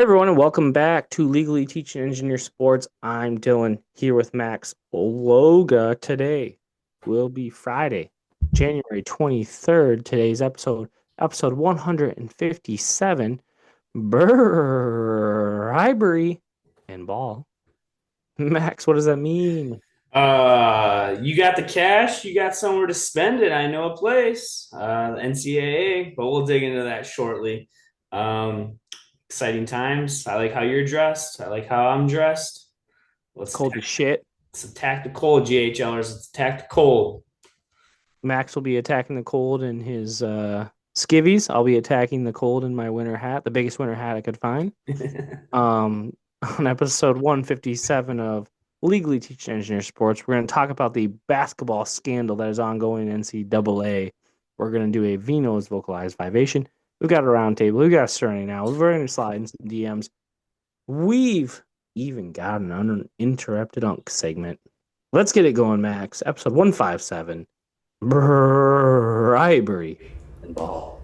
Hey everyone, and welcome back to Legally Teaching Engineer Sports. I'm Dylan here with Max. Loga today will be Friday, January 23rd. Today's episode 157, Brrrrribery and ball. Max, what does that mean? You got the cash, you got somewhere to spend it. I know a place, NCAA, but we'll dig into that shortly. Um, Exciting times. I like how you're dressed. I like how I'm dressed. It's Let's cold as shit. let's attack the cold, GHLers. Let's attack the cold. Max will be attacking the cold in his skivvies. I'll be attacking the cold in my winter hat, the biggest winter hat I could find. Um, on episode 157 of Legally Teaching Engineer Sports, we're going to talk about the basketball scandal that is ongoing in NCAA. We're going to do a Vino's vocalized vibration. We've got a roundtable. We've got a Cerny now. We're going to slide in some DMs. We've even got an uninterrupted unk segment. Let's get it going, Max. Episode 157. Bribery and ball.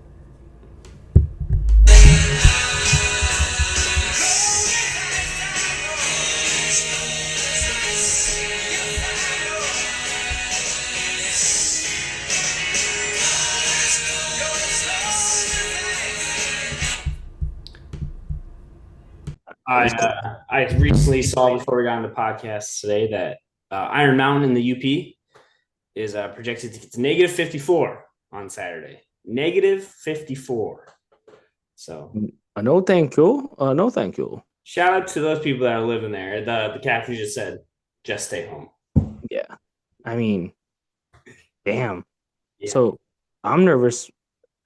That I was cool. I recently saw before we got on the podcast today that Iron Mountain in the UP is projected to get to negative 54 on Saturday. Negative 54. So No, thank you. No, thank you. shout out to those people that are living there. The captain just said, just stay home. Yeah. I mean, damn. Yeah. So I'm nervous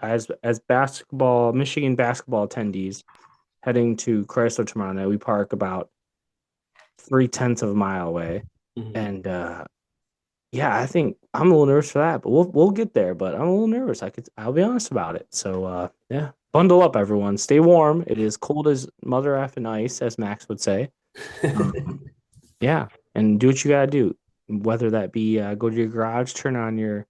as basketball, Michigan basketball attendees heading to Chrysler tomorrow night. We park about 3/10 of a mile away. Mhm. And yeah, I think I'm a little nervous for that, but we'll get there. But I'm a little nervous. I'll be honest about it. So yeah. Bundle up, everyone. Stay warm. It is cold as mother effing ice, as Max would say. Um, yeah, and do what you gotta do. Whether that be go to your garage, turn on your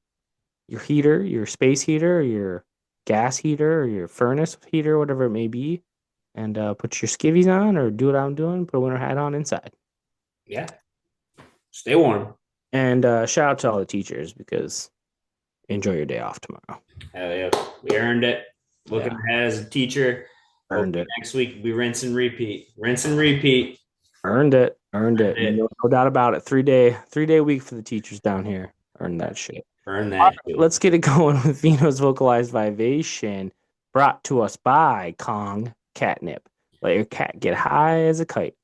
heater, your space heater, or your gas heater, or your furnace heater, whatever it may be, and put your skivvies on, or do what I'm doing. Put a winter hat on inside. Yeah. Stay warm. And shout out to all the teachers because enjoy your day off tomorrow. Hell yeah. We earned it. Looking Yeah, ahead as a teacher. earned Hopefully it, next week we rinse and repeat. Rinse and repeat. earned it, earned Earned it. it. No doubt about it. 3-day week for the teachers down here. Earned that shit. Earn All that right, shit. let's get it going with Vino's vocalized vibration, brought to us by Kong Catnip. Let your cat get high as a kite,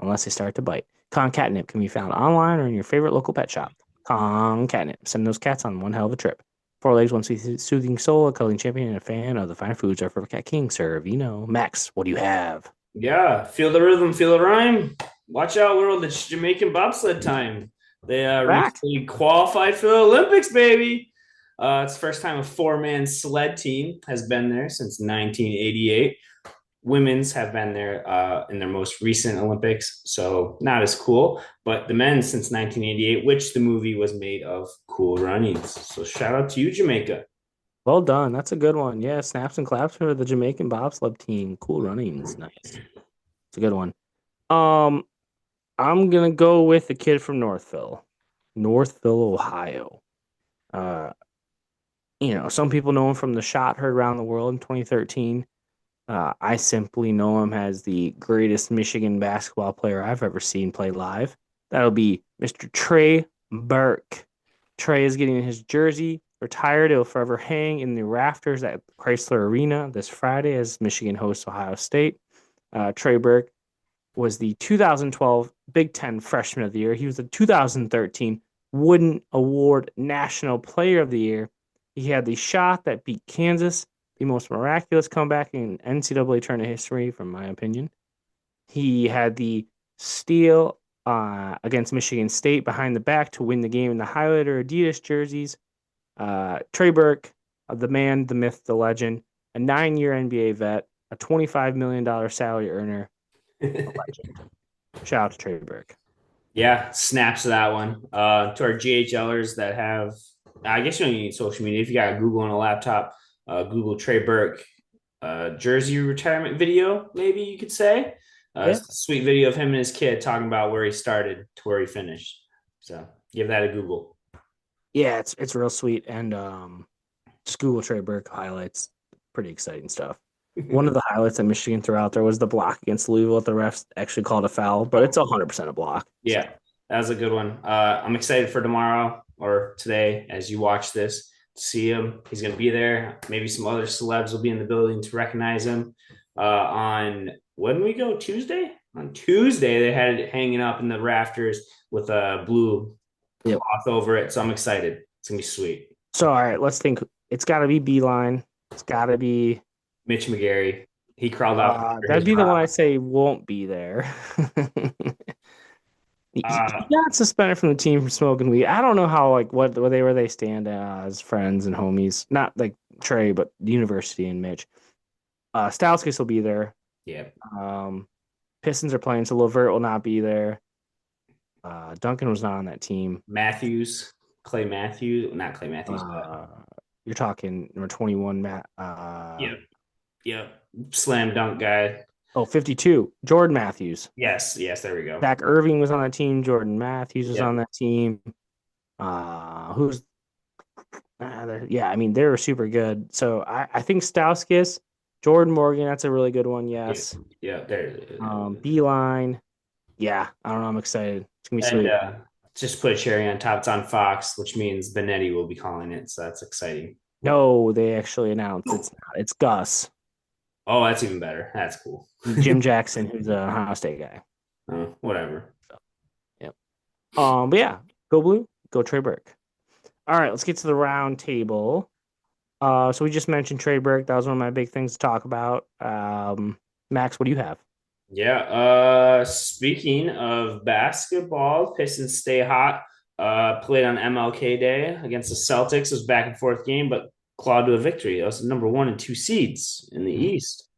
unless they start to bite. Kong Catnip can be found online or in your favorite local pet shop. Kong Catnip. Send those cats on one hell of a trip. Four legs, one soothing soul, a cuddling champion, and a fan of the fine foods our favorite cat king, Sir Vino. Max, what do you have? Yeah. Feel the rhythm, feel the rhyme. Watch out, world. It's Jamaican bobsled time. They Back. recently qualified for the Olympics, baby. It's the first time a four-man sled team has been there since 1988. Women's have been there in their most recent Olympics, so not as cool. But the men's since 1988, which the movie was made of Cool Runnings. So shout out to you, Jamaica. Well done. That's a good one. Yeah, snaps and claps for the Jamaican bobsled team. Cool runnings. Nice. It's a good one. Um, I'm gonna go with the kid from Northville, Ohio. Uh, some people know him from the shot heard around the world in 2013. I simply know him as the greatest Michigan basketball player I've ever seen play live. That'll be Mr. Trey Burke. Trey is getting his jersey retired. It'll forever hang in the rafters at Chrysler Arena this Friday as Michigan hosts Ohio State. Trey Burke was the 2012 Big Ten Freshman of the Year. He was the 2013 Wooden Award National Player of the Year. He had the shot that beat Kansas, the most miraculous comeback in NCAA tournament history, from my opinion. He had the steal against Michigan State behind the back to win the game in the highlighter Adidas jerseys. Trey Burke, the man, the myth, the legend, a 9-year NBA vet, a $25 million salary earner, a legend. Shout out to Trey Burke. Yeah, snaps to that one. To our GHLers that have, I guess you don't need social media. If you got Google on a laptop, Google Trey Burke. jersey retirement video, maybe you could say. Yeah. Sweet video of him and his kid talking about where he started to where he finished. So give that a Google. Yeah, it's real sweet. And just Google Trey Burke highlights. Pretty exciting stuff. One of the highlights that Michigan threw out there was the block against Louisville. The refs actually called a foul, but it's 100% a block. So Yeah, that was a good one. I'm excited for tomorrow or today as you watch this to see him. He's going to be there. Maybe some other celebs will be in the building to recognize him. On when we go Tuesday? On Tuesday, they had it hanging up in the rafters with a blue yep. cloth over it. So I'm excited. It's going to be sweet. So all right, let's think. It's got to be Beeline. It's got to be. Mitch McGarry, he crawled out for That'd his be the rock. one I say won't be there. He Uh, got suspended from the team for smoking weed. I don't know how like what where they stand as friends and homies. Not like Trey, but the university and Mitch. Stauskas will be there. yeah, Um, Pistons are playing, so Levert will not be there. Duncan was not on that team. Matthews, Clay Matthews, not Clay Matthews. Uh, you're talking number 21, Matt. Yep, yep, slam dunk guy. 52, Jordan Matthews. Yes, yes, there we go. Zach Irving was on that team. Jordan Matthews was Yep. on that team. Who's yeah, I mean they were super good. So I think Stauskas, Jordan Morgan, that's a really good one. Yeah, Yes. yeah, there. Beeline. Yeah, I don't know. I'm excited. It's gonna be And sweet. just put a cherry on top. It's on Fox, which means Benetti will be calling it. So that's exciting. No, they actually announced it's not. It's Gus, Oh, that's even better. That's cool. Jim Jackson, who's a Ohio State guy. Whatever. So, yep. But yeah, go blue, go Trey Burke. All right, let's get to the round table. So we just mentioned Trey Burke. That was one of my big things to talk about. Max, what do you have? Yeah. Speaking of basketball, Pistons stay hot. Played on MLK Day against the Celtics. It was a back and forth game, but clawed to a victory. That was the number 1 and 2 seeds in the East.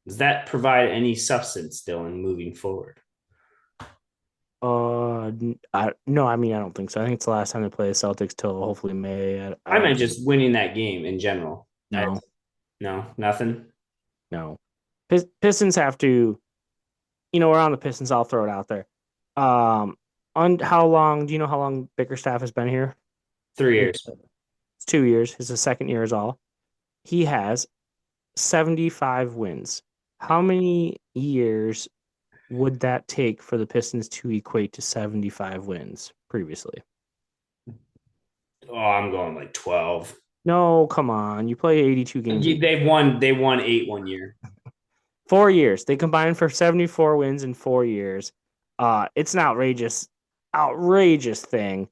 Does that provide any substance, Dylan, moving forward? No, I mean I don't think so. I think it's the last time they play the Celtics till hopefully May. I I don't meant think. just winning that game in general. No, No, nothing. no. Pistons have to. We're on the Pistons. I'll throw it out there. On how long? Do you know how long Bickerstaff has been here? 3 years. It's 2 years. His second year is all. He has 75 wins. How many years would that take for the Pistons to equate to 75 wins previously? Oh, I'm going like 12. No, come on. You play 82 games. They won 8 1 year. 4 years. They combined for 74 wins in 4 years. It's an outrageous thing.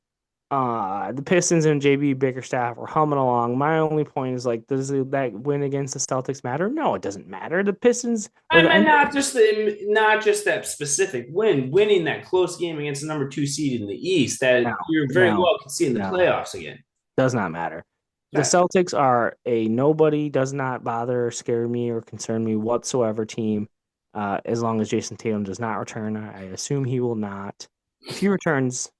The Pistons and JB Bickerstaff were humming along. My only point is like, does that win against the Celtics matter? No, it doesn't matter. The Pistons were I the mean, not just that specific winning that close game against the number 2 seed in the East that no, you're very no, well can see in the no, playoffs again. does not matter. The Right. Celtics are a nobody, does not bother, scare me, or concern me whatsoever team. As long as Jason Tatum does not return, I assume he will not. If he returns,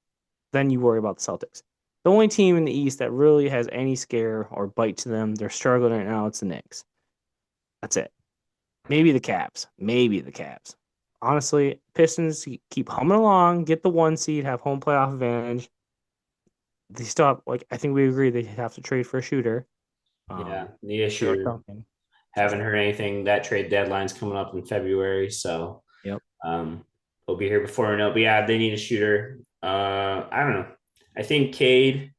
then you worry about the Celtics. The only team in the East that really has any scare or bite to them, they're struggling right now, it's the Knicks. That's it. Maybe the Cavs. Maybe the Cavs. Honestly, Pistons keep humming along, get the 1 seed, have home playoff advantage. They still have, like, I think we agree they have to trade for a shooter. Yeah, need a Short shooter. Duncan. Haven't heard anything. That trade deadline's coming up in February, so Yep. he'll be here before we know. But yeah, they need a shooter. I don't know. I think Cade.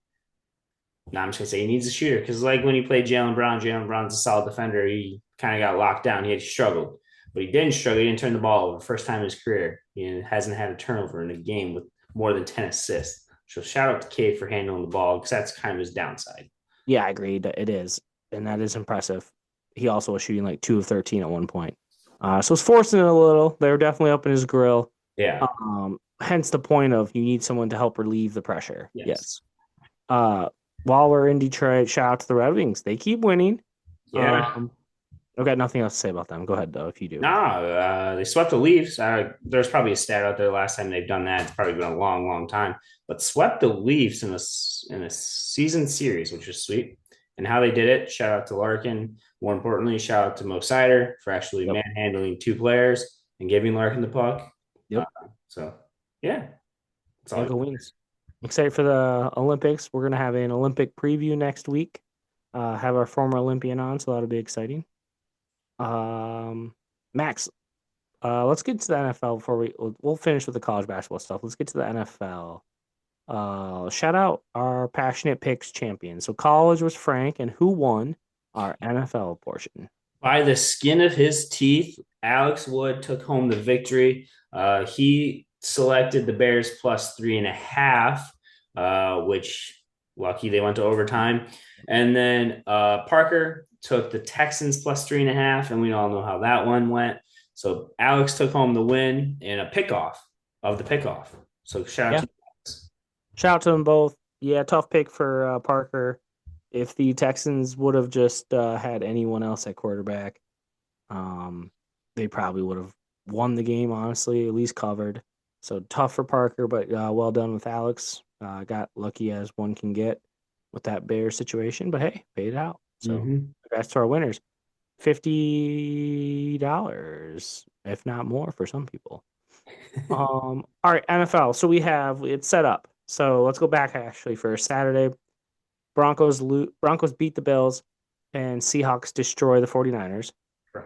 No, I'm just gonna say he needs a shooter because, like when he played Jalen Brown's a solid defender. He kind of got locked down. He had struggled, but he didn't struggle. He didn't turn the ball over. First time in his career, he hasn't had a turnover in a game with more than 10 assists. So shout out to Cade for handling the ball because that's kind of his downside. Yeah, I agree. It is. And that is impressive. He also was shooting like 2 of 13 at one point. So it's forcing it a little. They were definitely up in his grill. Yeah. Hence the point of you need someone to help relieve the pressure. Yes. While we're in Detroit, shout out to the Red Wings. They keep winning. Yeah. I've got nothing else to say about them. Go ahead, though, if you do. No, they swept the Leafs. There's probably a stat out there last time they've done that. It's probably been a long, long time. But swept the Leafs in a season series, which is sweet. And how they did it, shout out to Larkin. more importantly, shout out to Mo Sider for actually Yep. manhandling two players and giving Larkin the puck. Uh, Yep. so, yeah, that's Yeah, all. go Wings. Excited for the Olympics. We're gonna have an Olympic preview next week. Have our former Olympian on, so that'll be exciting. Um, Max, let's get to the NFL before we'll finish with the college basketball stuff. Let's get to the NFL. Shout out our passionate picks champion. So college was Frank, and who won our NFL portion? By the skin of his teeth, Alex Wood took home the victory. He selected the Bears plus 3.5, which lucky they went to overtime. And then Parker took the Texans plus 3.5, and we all know how that one went. So Alex took home the win in a pickoff of the pickoff. So shout out Yeah, to Alex. shout out to them both. Yeah, tough pick for Parker. If the Texans would have just had anyone else at quarterback, um, they probably would have won the game. Honestly, at least covered. So tough for Parker, but well done with Alex. Got lucky as one can get with that Bear situation, but hey, paid out. So Mm-hmm. congrats to our winners. $50, if not more, for some people. All right, NFL. So we have it's set up. So let's go back actually for Saturday. Broncos beat the Bills and Seahawks destroy the 49ers.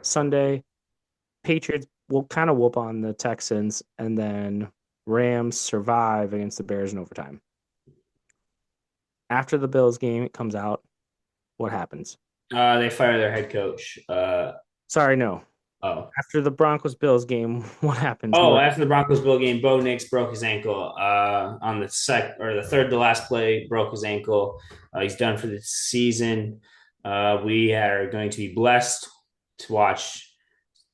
Sunday, Patriots will kind of whoop on the Texans, and then Rams survive against the Bears in overtime. After the Bills game, it comes out. What happens? They fire their head coach. Sorry, no. Oh, After the Broncos Bills game, what happens? Oh, after the Broncos Bill game, Bo Nix broke his ankle on the third to last play, broke his ankle. He's done for the season. We are going to be blessed to watch.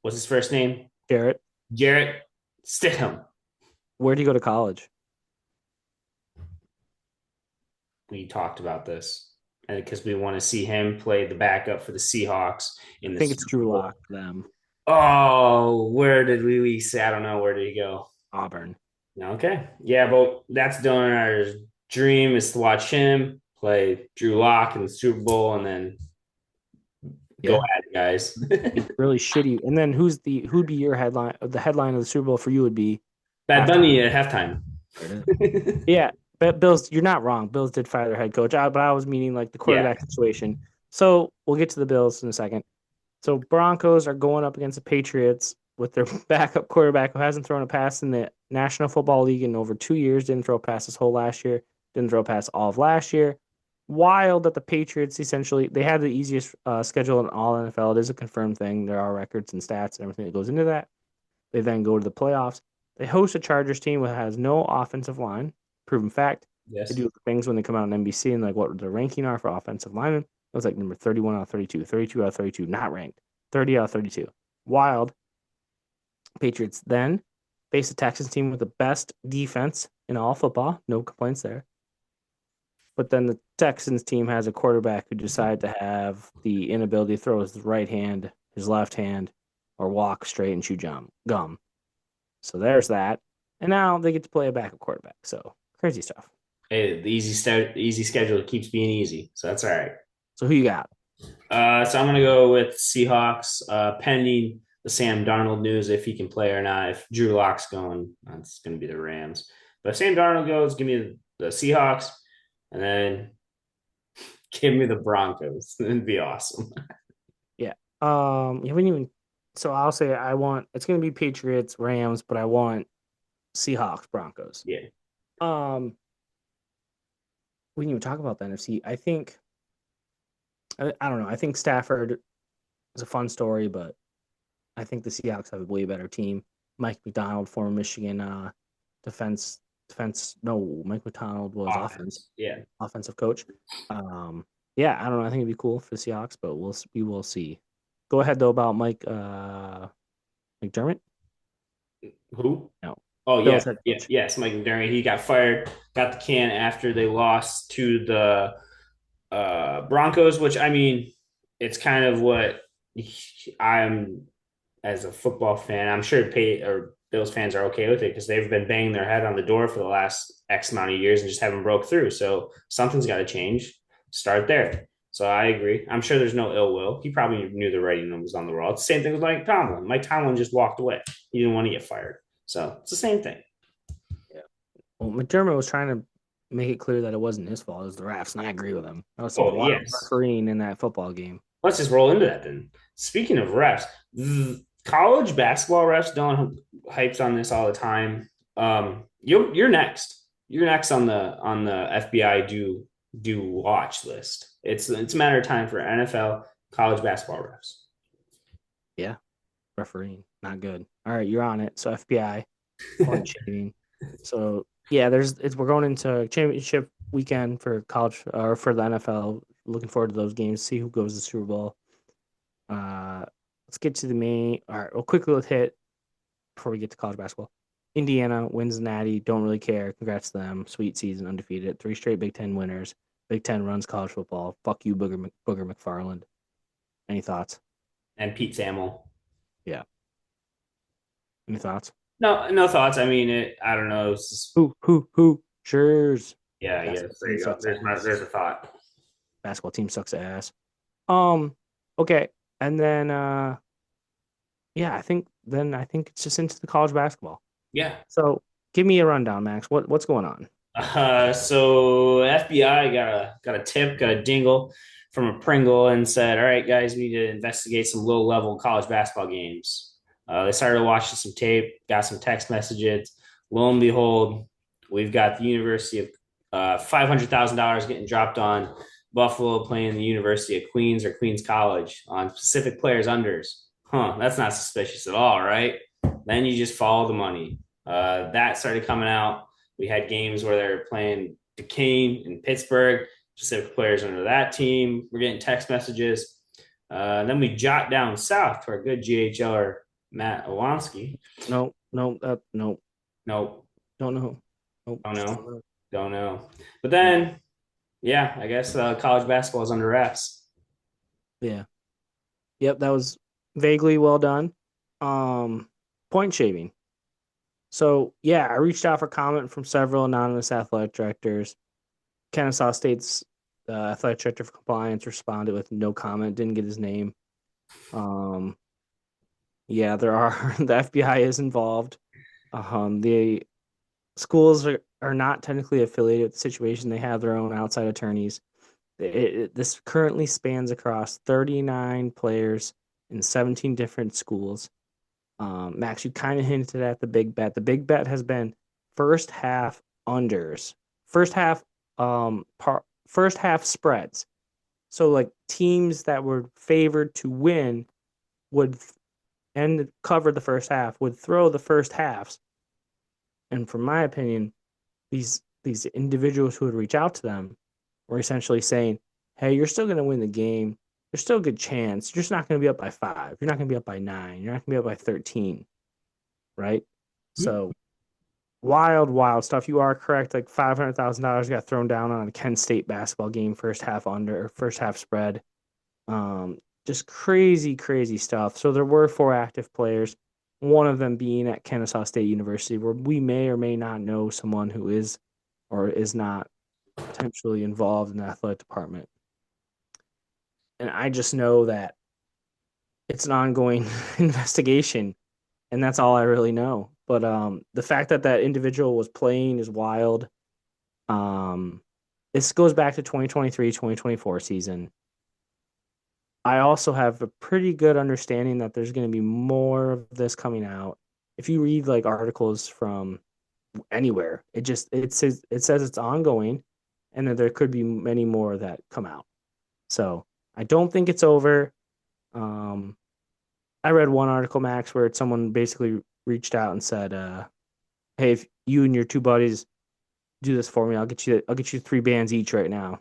What's his first name? Garrett, Jarrett Stidham. where do you go to college? We talked about this, and because we want to see him play the backup for the Seahawks in I the think it's Super Drew Bowl. Lock for them. Oh, where did we say? I don't know. Where did he go? Auburn. Okay. Yeah, but that's Dylan our dream is to watch him play Drew Lock in the Super Bowl and then go Yeah. at it, guys. Be really shitty. And then who'd be your headline? The headline of the Super Bowl for you would be Bad halftime. Bunny at halftime. There it is. Yeah, but Bills, you're not wrong. Bills did fire their head coach, but I was meaning like the Yeah. quarterback situation. So we'll get to the Bills in a second. So Broncos are going up against the Patriots with their backup quarterback who hasn't thrown a pass in the National Football League in over 2 years. Didn't throw a pass this whole last year. Didn't throw a pass all of last year. Wild that the Patriots essentially they had the easiest schedule in all NFL. It is a confirmed thing. There are records and stats and everything that goes into that. They then go to the playoffs. They host a Chargers team that has no offensive line. Proven fact. They Yes. do things when they come out on NBC and like what the ranking are for offensive linemen. It was like number 31 out of 32, 32 out of 32, not ranked, 30 out of 32. Wild. Patriots then face the Texans team with the best defense in all football. No complaints there. But then the Texans team has a quarterback who decided to have the inability to throw his right hand, his left hand, or walk straight and chew gum. So there's that. And now they get to play a backup quarterback. So crazy stuff. Hey, the easy schedule keeps being easy, so that's all right. So who you got? So I'm gonna go with Seahawks, pending the Sam Darnold news if he can play or not. If Drew Lock's going, that's gonna be the Rams. But if Sam Darnold goes, give me the Seahawks, and then give me the Broncos. It'd be awesome. Yeah. You haven't even. So I'll say I want. It's gonna be Patriots, Rams, but I want Seahawks, Broncos. Yeah. Um, we didn't even talk about the NFC. I think. I don't know. I think Stafford is a fun story, but I think the Seahawks have a way better team. Mike McDonald, former Michigan defense defense. No, Mike McDonald was Offense. Yeah. offensive coach. Yeah, I don't know. I think it'd be cool for the Seahawks, but we will see. Go ahead though about Mike McDermott. Who? No, Oh yeah, Bills head yeah, coach. yes. Mike McDermott. He got fired. Got the can after they lost to the Broncos, which I mean, it's kind of what I'm as a football fan. I'm sure Bills fans are okay with it because they've been banging their head on the door for the last X amount of years and just haven't broke through. So something's got to change. Start there. So I agree. I'm sure there's no ill will. He probably knew the writing was on the wall. It's the same thing with Mike Tomlin. Mike Tomlin just walked away. He didn't want to get fired. So it's the same thing. Yeah. Well, McDermott was trying to make it clear that it wasn't his fault. It was the refs, and I agree with him. That was some Oh, wild yes. refereeing in that football game. Let's just roll into that then. Speaking of refs, college basketball refs, Dylan hypes on this all the time. You're next. You're next on the FBI do watch list. It's a matter of time for NFL college basketball refs. Yeah, refereeing, not good. All right, you're on it. So FBI point shaving. So yeah, we're going into championship weekend for college or for the NFL. Looking forward to those games. See who goes to the Super Bowl. Uh, let's get to the main. All right, well, quickly let's hit before we get to college basketball. Indiana wins the Natty. Don't really care. Congrats to them. Sweet season, undefeated. 3 straight Big Ten winners. Big Ten runs college football. Fuck you, Booger McFarland. Any thoughts? And Pete Thamel. Yeah. Any thoughts? No, no thoughts. I mean, I don't know. Who? Cheers. Yeah, Basketball yes. There team you go. sucks ass. There's a thought. Basketball team sucks ass. Um. Okay. And then yeah, I think it's just into the college basketball. Yeah. So give me a rundown, Max. What's going on? So FBI got a tip, got a dingle from a Pringle and said, "All right, guys, we need to investigate some low level college basketball games." They started watching some tape, got some text messages. Lo and behold, we've got the University of $500,000 getting dropped on Buffalo playing the University of Queens or Queens College on specific players' unders. Huh? That's not suspicious at all, right? Then you just follow the money. That started coming out. We had games where they're playing Duquesne and Pittsburgh, specific players under that team. We're getting text messages. Then we jot down south to our good GHLer Matt Owanski. No, no, no, Nope, don't know. Nope, don't just know, don't know. don't know. But No. then, yeah, I guess college basketball is under wraps. Yeah. Yep, that was vaguely well done. Um, point shaving. So yeah, I reached out for comment from several anonymous athletic directors. Kennesaw State's athletic director for compliance responded with no comment, didn't get his name. Um, yeah, the FBI is involved. The schools are not technically affiliated with the situation. They have their own outside attorneys. This currently spans across 39 players in 17 different schools. Max, you kind of hinted at the big bet. The big bet has been first half unders, first half spreads. So like teams that were favored to win would and cover the first half would throw the first halves. And from my opinion, these individuals who would reach out to them were essentially saying, "Hey, you're still going to win the game. There's still a good chance. You're just not going to be up by 5. You're not going to be up by 9. You're not going to be up by 13." Right? So wild, wild stuff. You are correct. Like $500,000 got thrown down on a Kent State basketball game, first half under, first half spread. Just crazy, crazy stuff. So there were 4 active players, one of them being at Kennesaw State University, where we may or may not know someone who is or is not potentially involved in the athletic department. And I just know that it's an ongoing investigation, and that's all I really know. But the fact that that individual was playing is wild. Um, this goes back to 2023-2024 season. I also have a pretty good understanding that there's going to be more of this coming out. If you read like articles from anywhere, it says it's ongoing, and that there could be many more that come out. So I don't think it's over. Um, I read one article, Max, where someone basically reached out and said, "Hey, if you and your 2 buddies do this for me, I'll get you 3 bands each right now."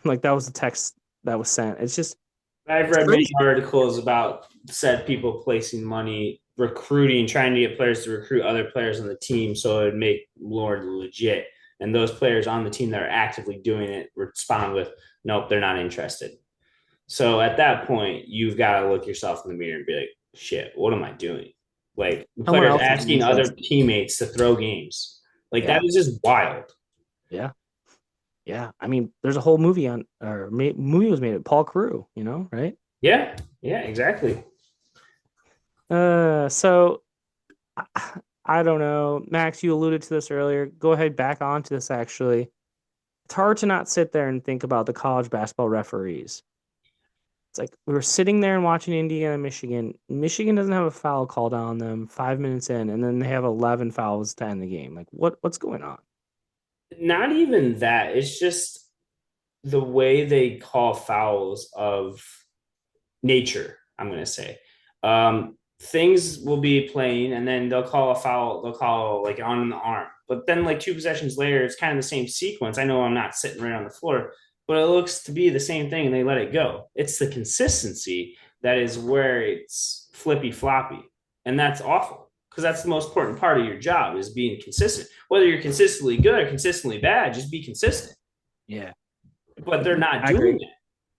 Like that was the text that was sent. I've It's read many crazy. articles about said people placing money, recruiting, trying to get players to recruit other players on the team so it would make Lord legit. And those players on the team that are actively doing it respond with, nope, they're not interested. So at that point, you've got to look yourself in the mirror and be like, shit, what am I doing? Like Someone players else is asking other interested. teammates to throw games. Like that Yeah, is just wild. yeah, Yeah, I mean, there's a whole movie on, or movie was made of Paul Carew, right? Yeah, yeah, exactly. So I don't know. Max, you alluded to this earlier. Go ahead, back onto this actually. It's hard to not sit there and think about the college basketball referees. It's like we were sitting there and watching Indiana, Michigan. Michigan doesn't have a foul called on them 5 minutes in, and then they have 11 fouls to end the game. Like, what's going on? Not even that. It's just the way they call fouls of nature, I'm going to say. Things will be playing and then they'll call a foul, they'll call like on the arm. But then, like 2 possessions later, it's kind of the same sequence. I know I'm not sitting right on the floor, but it looks to be the same thing and they let it go. It's the consistency that is where it's flippy floppy. And that's awful because that's the most important part of your job is being consistent. Whether you're consistently good or consistently bad, just be consistent. Yeah, But they're not I doing agree. it.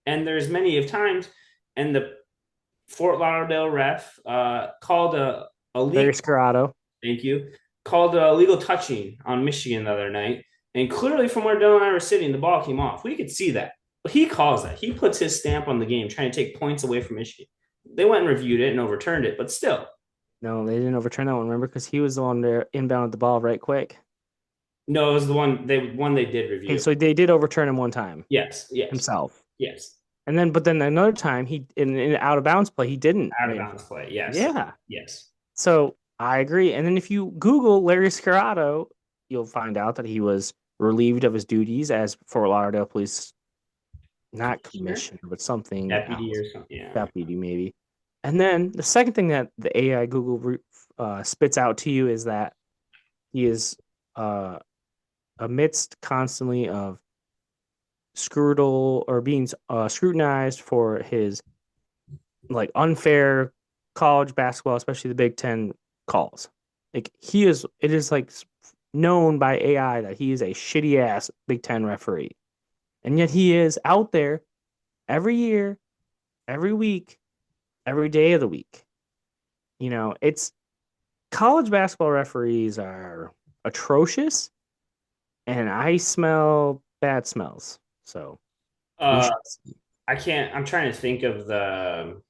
And there's many of times, and the Fort Lauderdale ref called a Larry legal, Scarato. thank you, called a legal touching on Michigan the other night. And clearly, from where Dylan and I were sitting, the ball came off. We could see that. But he calls that. He puts his stamp on the game, trying to take points away from Michigan. They went and reviewed it and overturned it, but still, No, they didn't overturn that one. Remember, because he was the one there inbounded the ball right quick. no, it was the one they did Okay, review. so they did overturn him one time Yes, yes, himself, yes. and then but then another time he in out of bounds play he didn't. Out of Right? bounds play. Yes, Yeah. yes. So I agree. And then if you Google Larry Scarato, you'll find out that he was relieved of his duties as Fort Lauderdale Police, not Commissioner, commissioner, but something deputy, else, or something. Yeah. deputy maybe. And then the second thing that the AI Google spits out to you is that he is uh, amidst constantly of scrutal or being scrutinized for his like unfair college basketball, especially the Big Ten calls. Like it is like known by AI that he is a shitty ass Big Ten referee, and yet he is out there every year, every week, every day of the week. It's college basketball referees are atrocious, and I smell bad smells. So we Uh, should see. I can't. I'm trying to think of the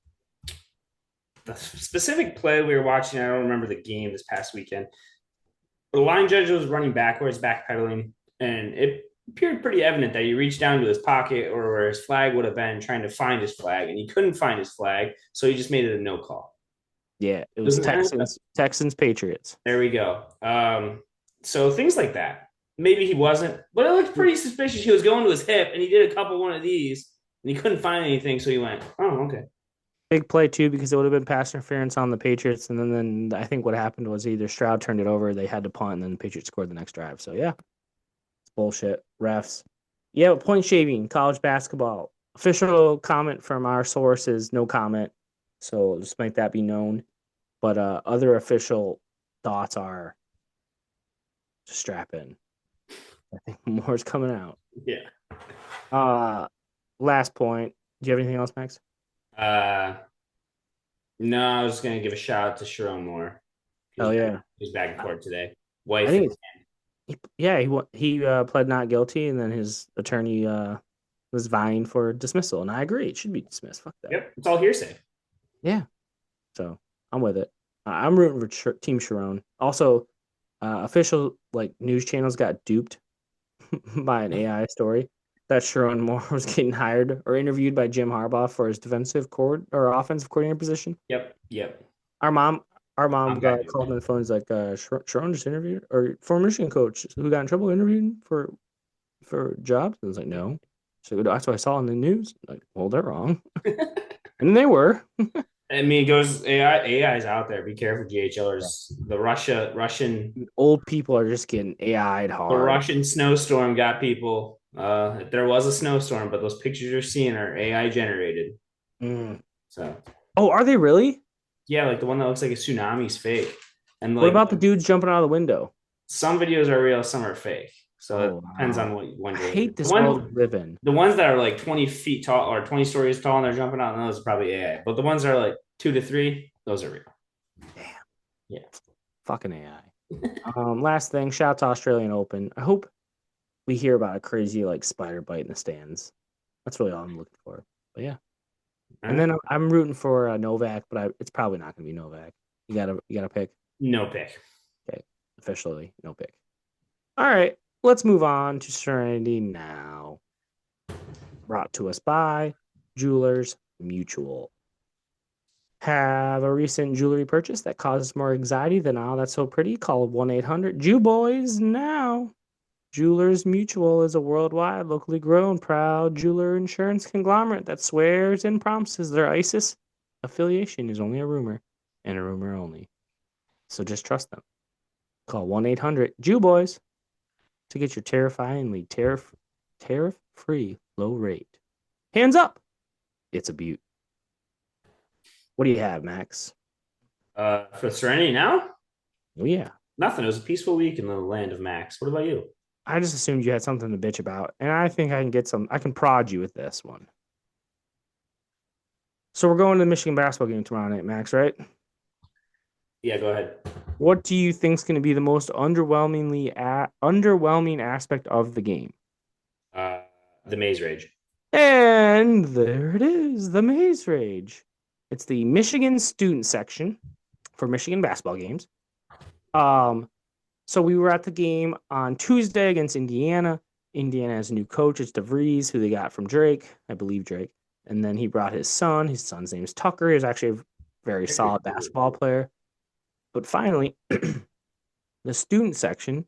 specific play we were watching. I don't remember the game this past weekend. The line judge was running backwards, backpedaling, and it appeared pretty evident that he reached down to his pocket or where his flag would have been, trying to find his flag, and he couldn't find his flag, so he just made it a no call. Yeah, it was Doesn't that? Texans Patriots. There we go. So things like that. Maybe he wasn't, but it looked pretty suspicious. He was going to his hip, and he did a couple one of these, and he couldn't find anything, so he went, "Oh, okay." Big play too because it would have been pass interference on the Patriots, and then I think what happened was either Stroud turned it over, they had to punt, and then the Patriots scored the next drive. So yeah, it's bullshit. Refs. Yeah, but point shaving, college basketball. Official comment from our sources, no comment. So just make that be known. But other official thoughts are just strap in. I think more is coming out. Yeah. Uh last point. Do you have anything else, Max? Uh, no, I was going to give a shout out to Sharon Moore. Oh yeah. He's back in I court today. I Wife. think yeah, he pled not guilty, and then his attorney was vying for dismissal, and I agree, it should be dismissed. Fuck that. Yep. It's all hearsay. Yeah, so I'm with it. I'm rooting for Team Sharon. Also, official like news channels got duped by an AI story that Sharon Moore was getting hired or interviewed by Jim Harbaugh for his defensive court or offensive coordinator position. Yep. Yep. Our mom, our mom I'm got called duped. me on the phone. He's like, Sharon just interviewed, or former Michigan coach who got in trouble interviewing for jobs. And I was like, no. So that's what I saw in the news. Like, well, they're wrong, and they were. I mean, it goes AI is out there. Be careful, GHLers. Old people are just getting AI'd The hard. Russian snowstorm got people. There was a snowstorm, but those pictures you're seeing are AI generated. Mm. So Oh, are they really? yeah, like the one that looks like a tsunami is fake, and What like about the dudes jumping out of the window? some videos are real, some are fake. So it Oh depends wow. on what one I you're looking hate at. The this world one, we live in. the ones that are like 20 feet tall or 20 stories tall and they're jumping out, and those are probably AI. But the ones that are like 2 to 3, those are real. Damn, Yeah. fucking AI. Last thing, shout out to Australian Open. I hope we hear about a crazy like spider bite in the stands. That's really all I'm looking for. But yeah, All and right. then I'm rooting for Novak, but it's probably not going to be Novak. You gotta pick. No pick. Okay, officially no pick. All right, let's move on to Serenity now. Brought to us by Jewelers Mutual. Have a recent jewelry purchase that causes more anxiety than all that's so pretty? Call 1-800 Jew Boys now. Jewelers Mutual is a worldwide, locally grown, proud jeweler insurance conglomerate that swears and promises their ISIS affiliation is only a rumor and a rumor only. So just trust them. Call 1-800 Jew Boys to get your terrifyingly tariff free low rate. Hands up! It's a beaut. What do you have, Max? For Serenity now, Oh, yeah. nothing. It was a peaceful week in the land of Max. What about you? I just assumed you had something to bitch about, and I think I can prod you with this one. So we're going to the Michigan basketball game tomorrow night, Max, right? Yeah, go ahead. What do you think is going to be the most underwhelming aspect of the game? Uh, the Maze Rage. And there it is, the Maze Rage. It's the Michigan student section for Michigan basketball games. Um, so we were at the game on Tuesday against Indiana. Indiana has a new coach. It's DeVries, who they got from Drake, I believe Drake. And then he brought his son. His son's name is Tucker. He's actually a very solid basketball player. But finally, the student section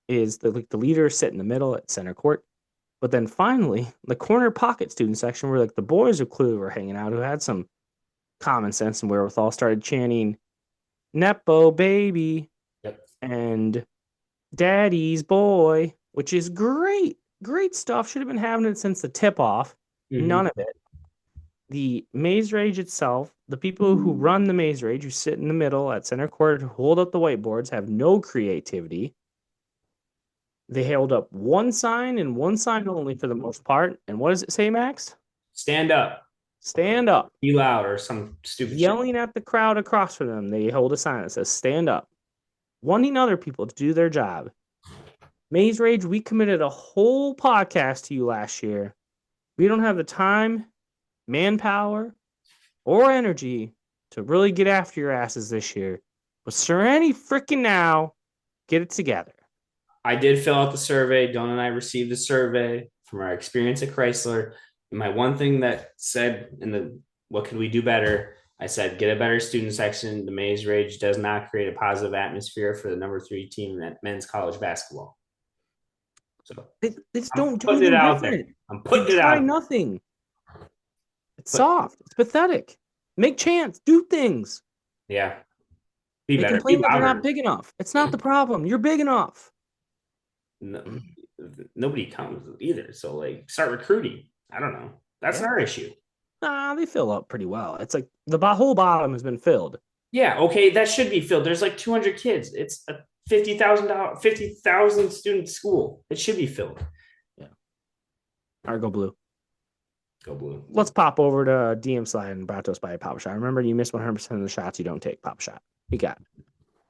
is the leaders sit in the middle at center court. But then finally, the corner pocket student section where like the boys who clearly were hanging out, who had some common sense and wherewithal, started chanting Nepo baby Yep. and Daddy's boy, which is great. Great stuff. Should have been having it since the tip off. Mm-hmm. None of it. The Maze Rage itself, the people who run the Maze Rage, who sit in the middle at center court, who hold up the whiteboards, have no creativity. They held up one sign and one sign only for the most part. And what does it say, Max? Stand up, Stand up. be loud, or some stupid shit. Yelling at the crowd across from them, they hold a sign that says stand up, wanting other people to do their job. Maze Rage, we committed a whole podcast to you last year. We don't have the time, manpower, or energy to really get after your asses this year. But Serenity freaking now, get it together. I did fill out the survey. Don and I received the survey from our experience at Chrysler. And my one thing that said in the what could we do better? I said get a better student section. The Maze Rage does not create a positive atmosphere for the number 3 team in men's college basketball. So They just I'm don't do putting it anything out there. different. I'm They putting it try out. nothing. It's But soft. It's pathetic. Make chance. Do things. yeah, be They better. Be complain that they're not louder. big enough. It's not the problem. You're big enough. No, nobody comes either. So like, start recruiting. I don't know. That's Yeah. our issue. Nah, they fill up pretty well. It's like the whole bottom has been filled. Yeah, okay, that should be filled. There's like 200 kids. It's a $50,000 student school. It should be filled. Yeah. All right, go blue. Go blue. Let's pop over to DM Slide and brought to us by Pop Shot. Remember, you miss 100% of the shots you don't take. Pop Shot. You got it.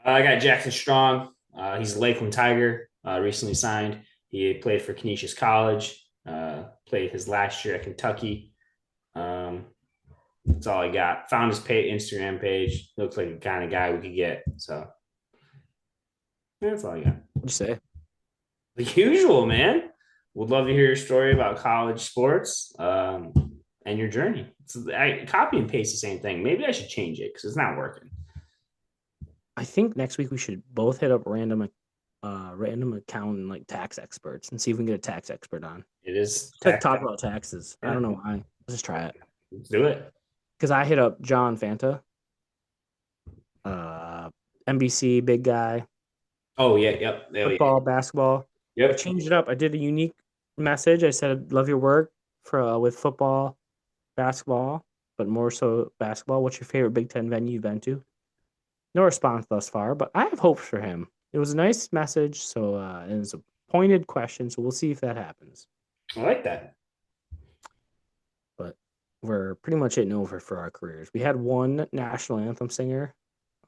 I got Jackson Strong. He's a Lakeland Tiger. Recently signed. He played for Canisius College. Played his last year at Kentucky. That's all I got. Found his Instagram page. Looks like the kind of guy we could get. So that's all I got. What'd you say? The usual, man. Would love to hear your story about college sports and your journey. I copy and paste the same thing. Maybe I should change it because it's not working. I think next week we should both hit up random account and like tax experts and see if we can get a tax expert on. It is Like talk about taxes. Yeah. I don't know why. Let's just try it. Let's do it. Because I hit up John Fanta, NBC big guy, Oh yeah, yep. Oh, football, basketball. I Yep. changed it up. I did a unique message. I said, "Love your work for with football, basketball, but more so basketball. What's your favorite Big Ten venue you've been to?" No response thus far, but I have hopes for him. It was a nice message, so it was a pointed question. So we'll see if that happens. I like that. But we're pretty much hitting over for our careers. We had one national anthem singer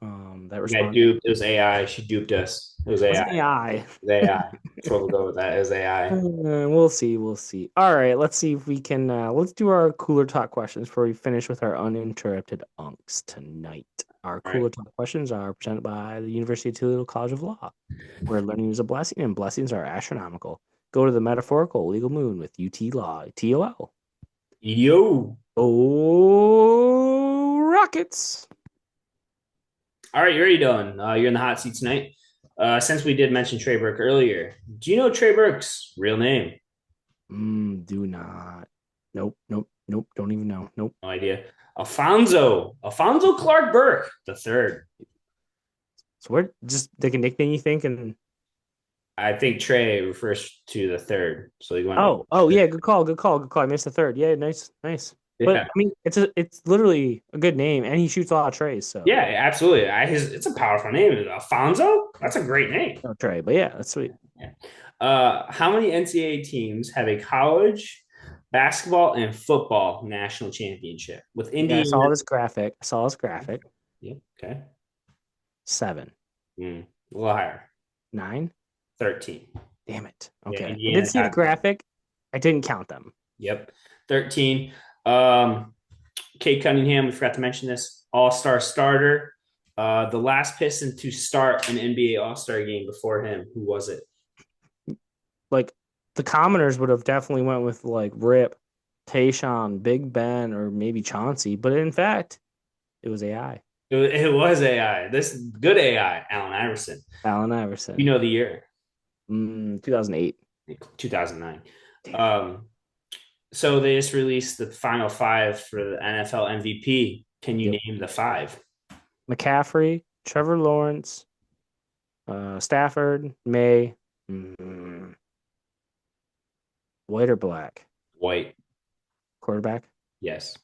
that We got responded. duped. It was AI. She duped us. It was AI. Wasn't AI. It was AI. That's what we'll go with that. It was AI. We'll see. We'll see. All right. Let's see if we can. Let's do our cooler talk questions before we finish with our uninterrupted unks tonight. Our All right. cooler talk questions are presented by the University of Toledo College of Law, where learning is a blessing and blessings are astronomical. Go to the metaphorical legal moon with UT Law. TOL. Yo. Oh, Rockets. All right, you're already done. You're in the hot seat tonight. Since we did mention Trey Burke earlier, do you know Trey Burke's real name? Do not. Nope. Nope. Nope. Don't even know. Nope. No idea. Alfonso Clark Burke the third. So we're just like a nickname you think and I think Trey refers to the third, so he went with oh yeah, good call, good call, good call. I missed the third. Yeah, nice, nice. But yeah, I mean, it's literally a good name, and he shoots a lot of trays. yeah, So absolutely. It's a powerful name, Alfonso. That's a great name. no tray, but yeah, that's sweet. Yeah. How many NCAA teams have a college basketball and football national championship with Yeah, I Indiana? saw this graphic. I saw this graphic. Yeah, okay. 7, A little higher. 9. 13. Damn it. Yeah, Okay, I did Indiana see the got graphic. I didn't count them. yep. 13. Kate Cunningham, we forgot to mention this, all-star starter. The last Piston to start an NBA All-Star game before him. Who was it? Like the commoners would have definitely went with like Rip, Tayshawn, Big Ben, or maybe Chauncey, but in fact, it was AI. It was AI. This good AI, Allen Iverson. Allen You Iverson. know the year, 2008. 2009. Damn. So they just released the final five for the NFL MVP. Can you Yep. name the five? McCaffrey, Trevor Lawrence, Stafford, May, mm, white or black White. quarterback. Yes.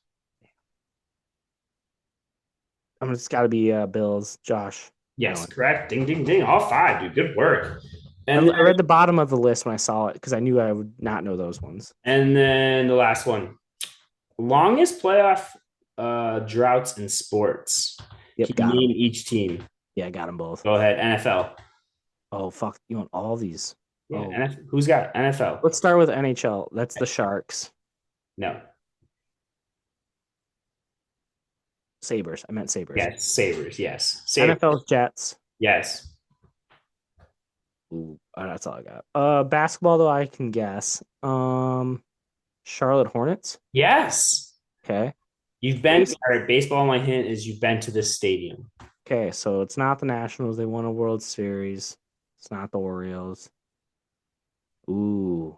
It's got to be Bills. Josh Yes, Allen. correct. Ding, ding, ding. All five, dude. Good work. And I read the bottom of the list when I saw it because I knew I would not know those ones. then the last one. Longest playoff droughts in sports. Yep, Can you got them. name each team? Yeah, got them both. Go ahead. NFL. Oh fuck, you want all these? Yeah. Oh, Who's got NFL? let's start with NHL. That's the Sharks. No. Sabers. I meant Sabers. Yes. Sabres. Yes. Sabres. NFL's Jets. Yes. Ooh, that's all I got. Basketball though I can guess. Charlotte Hornets. Yes. Okay. You've been, all right, baseball. My hint is you've been to this stadium. Okay, so it's not the Nationals. They won a World Series. It's not the Orioles. Ooh,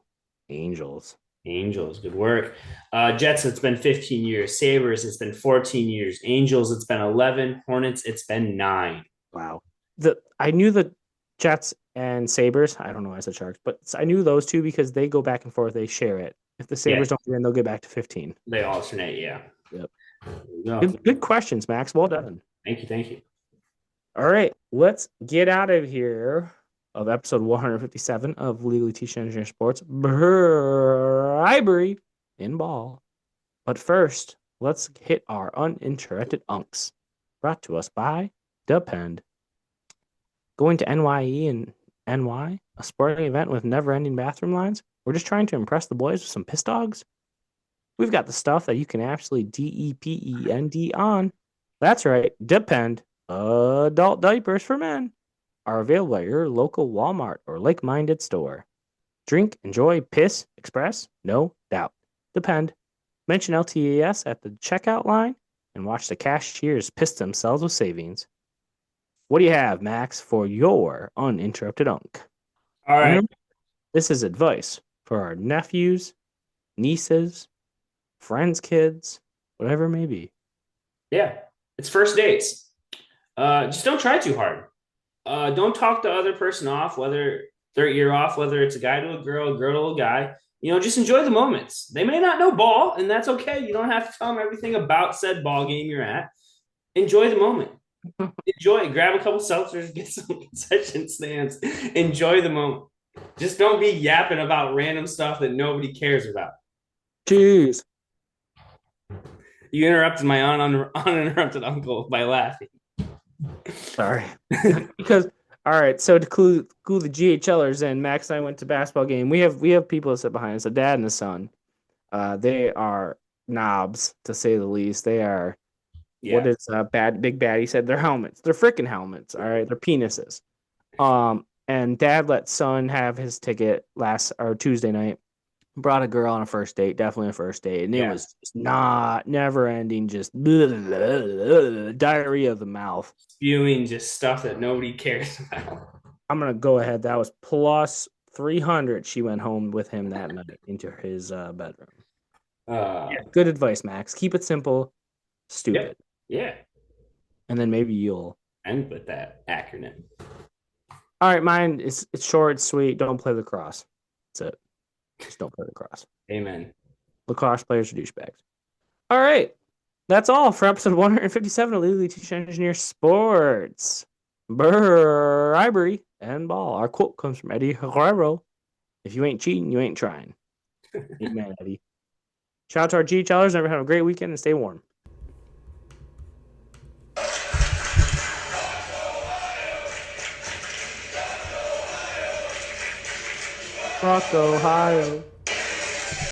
Angels. Angels, good work. Jets, it's been 15 years. Sabres, it's been 14 years. Angels, it's been 11. Hornets, it's been 9. Wow. I knew the Jets and Sabres. I don't know why I said Sharks, but I knew those two because they go back and forth. They share it. If the Yeah, Sabres don't win, they'll get back to 15. they alternate. Yeah. Yep. No, Good questions, Max. Well done. thank you. Thank you. All right, let's get out of here of episode 157 of Legally Teaching Engineering Sports. Bribery in ball. But first, let's hit our uninterrupted unks. Brought to us by Depend. Going to NYE and NY, a sporting event with never-ending bathroom lines? We're just trying to impress the boys with some piss dogs? We've got the stuff that you can actually DEPEND on. That's right, Depend. Adult diapers for men are available at your local Walmart or like-minded store. Drink, enjoy, piss, express, no doubt. Depend. Mention LTAS at the checkout line and watch the cashiers piss themselves with savings. What do you have, Max, for your uninterrupted unk? All And right. remember, this is advice for our nephews, nieces, friends' kids, whatever it may be. Yeah. It's first dates. Just don't try too hard. Don't talk the other person off, whether their ear off, whether it's a guy to a girl to a guy. Just enjoy the moments. They may not know ball, and that's okay. You don't have to tell them everything about said ball game you're at. Enjoy the moment. Enjoy it. Grab a couple seltzers, get some concession stands. Enjoy the moment. Just don't be yapping about random stuff that nobody cares about. Cheers. You interrupted my uninterrupted uncle by laughing. Sorry. Because all right, so to clue the GHLers in, Max and I went to basketball game. We have people that sit behind us, a dad and a son. They are knobs to say the least. They are what Yeah, is bad big baddie said? They're helmets. They're freaking helmets. All right, they're penises. And dad let son have his ticket last or Tuesday night. Brought a girl on a first date, definitely a first date, and it yeah. was just not never ending, just diarrhea of the mouth. Spewing just stuff that nobody cares about. I'm gonna go ahead. That was plus 300. She went home with him that night into his bedroom. Yeah, Uh, good advice, Max. Keep it simple, yep. stupid, Yeah. and then maybe you'll. And with that acronym. All right, mine is it's short, it's sweet. Don't play lacrosse. That's it. Just don't play lacrosse. Amen. Lacrosse players are douchebags. All right, that's all for episode 157 of Legally Teach Engineer Sports. Bribery and ball. Our quote comes from Eddie Herrero. If you ain't cheating, you ain't trying. Amen, Eddie. Shout out to our GHLers. Everyone have a great weekend and stay warm. Rock, Ohio.